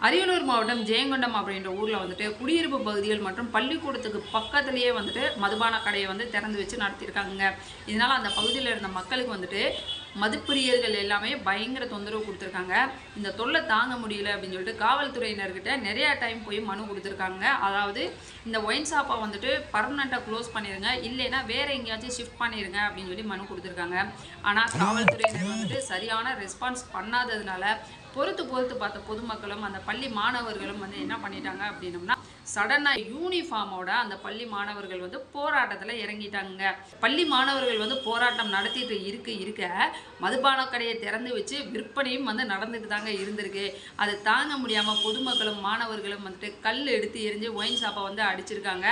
அரியலூர் மாவட்டம் ஜெயங்கொண்டம் அப்படின்ற ஊரில் வந்துட்டு குடியிருப்பு பகுதிகள் மற்றும் பள்ளிக்கூடத்துக்கு பக்கத்துலேயே வந்துட்டு மதுபான கடையை வந்து திறந்து வச்சு நடத்தியிருக்காங்க. இதனால் அந்த பகுதியில் இருந்த மக்களுக்கு வந்துட்டு மதுப்பிரியர்கள் எல்லாமே பயங்கர தொந்தரவு கொடுத்துருக்காங்க. இந்த தொல்லை தாங்க முடியல அப்படின்னு சொல்லிட்டு காவல்துறையினர்கிட்ட நிறையா டைம் போய் மனு கொடுத்துருக்காங்க. அதாவது இந்த ஒயின் ஷாப்பை வந்துட்டு பர்மனெண்ட்டாக க்ளோஸ் பண்ணிடுங்க, இல்லைன்னா வேறு எங்கேயாச்சும் ஷிஃப்ட் பண்ணிடுங்க அப்படின்னு சொல்லி மனு கொடுத்துருக்காங்க. ஆனால் காவல்துறையினர் வந்துட்டு சரியான ரெஸ்பான்ஸ் பண்ணாததுனால பொறுத்து பார்த்த பொதுமக்களும் அந்த பள்ளி மாணவர்களும் வந்து என்ன பண்ணிட்டாங்க அப்படின்னோம்னா, சடனாக யூனிஃபார்மோட அந்த பள்ளி மாணவர்கள் வந்து போராட்டத்தில் இறங்கிட்டாங்க. பள்ளி மாணவர்கள் வந்து போராட்டம் நடத்திட்டு இருக்க மதுபான கடையை திறந்து வச்சு விற்பனையும் வந்து நடந்துட்டு தாங்க இருந்திருக்கு. அது தாங்க முடியாமல் பொதுமக்களும் மாணவர்களும் வந்துட்டு கல் எடுத்து எரிஞ்சு ஒயின் ஷாப்பை வந்து அடிச்சிருக்காங்க.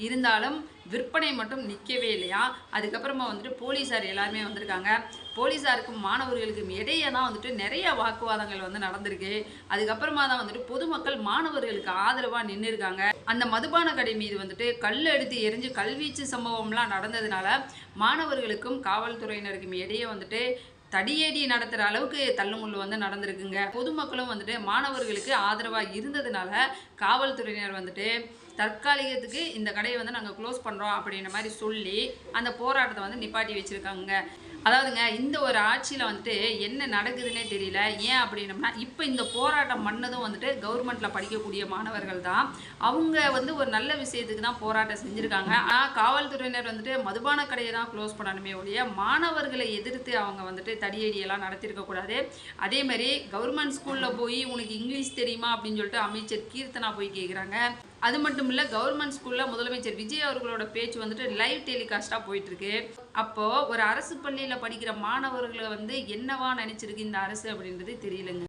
இருந்தாலும் விற்பனை மட்டும் நிற்கவே இல்லையா. அதுக்கப்புறமா வந்துட்டு போலீஸார் எல்லாருமே வந்திருக்காங்க. போலீஸாருக்கும் மாணவர்களுக்கும் இடையே தான் வந்துட்டு நிறைய வாக்குவாதங்கள் வந்து நடந்திருக்கு. அதுக்கப்புறமா தான் வந்துட்டு பொதுமக்கள் மாணவர்களுக்கு ஆதரவாக நின்று இருக்காங்க. அந்த மதுபான கடை மீது வந்துட்டு கல் எடுத்து எரிஞ்சு கல்வீச்சு சம்பவம்லாம் நடந்ததுனால மாணவர்களுக்கும் காவல்துறையினருக்கும் இடையே வந்துட்டு தடியேடி நடத்துகிற அளவுக்கு தள்ளுமுள்ளு வந்து நடந்திருக்குங்க. பொதுமக்களும் வந்துட்டு மாணவர்களுக்கு ஆதரவாக இருந்ததுனால காவல்துறையினர் வந்துட்டு தற்காலிகத்துக்கு இந்த கடையை வந்து நாங்கள் க்ளோஸ் பண்ணுறோம் அப்படின்ற மாதிரி சொல்லி அந்த போராட்டத்தை வந்து நிப்பாட்டி வச்சுருக்காங்க. அதாவதுங்க, இந்த ஒரு ஆட்சியில் வந்துட்டு என்ன நடக்குதுன்னே தெரியல. ஏன் அப்படின்னம்னா, இப்போ இந்த போராட்டம் பண்ணதும் வந்துட்டு கவர்மெண்ட்டில் படிக்கக்கூடிய மாணவர்கள் தான். அவங்க வந்து ஒரு நல்ல விஷயத்துக்கு தான் போராட்டம் செஞ்சுருக்காங்க. ஆனால் காவல்துறையினர் வந்துட்டு மதுபான கடையை தான் க்ளோஸ் பண்ணணுமே ஒழிய மாணவர்களை எதிர்த்து அவங்க வந்துட்டு தடியடியெல்லாம் நடத்திருக்கக்கூடாது. அதேமாதிரி கவர்மெண்ட் ஸ்கூலில் போய் உனக்கு இங்கிலீஷ் தெரியுமா அப்படின்னு சொல்லிட்டு அமைச்சர் கீர்த்தனா போய் கேட்குறாங்க. அது மட்டும் இல்லை, கவர்மெண்ட் ஸ்கூலில் முதலமைச்சர் விஜய் அவர்களோட பேச்சு வந்துட்டு லைவ் டெலிகாஸ்ட்டாக போயிட்டுருக்கு. அப்போது ஒரு அரசு பள்ளியில் படிக்கிற மாணவர்களை வந்து என்னவா நினச்சிருக்கு இந்த அரசு அப்படின்றது தெரியலங்க.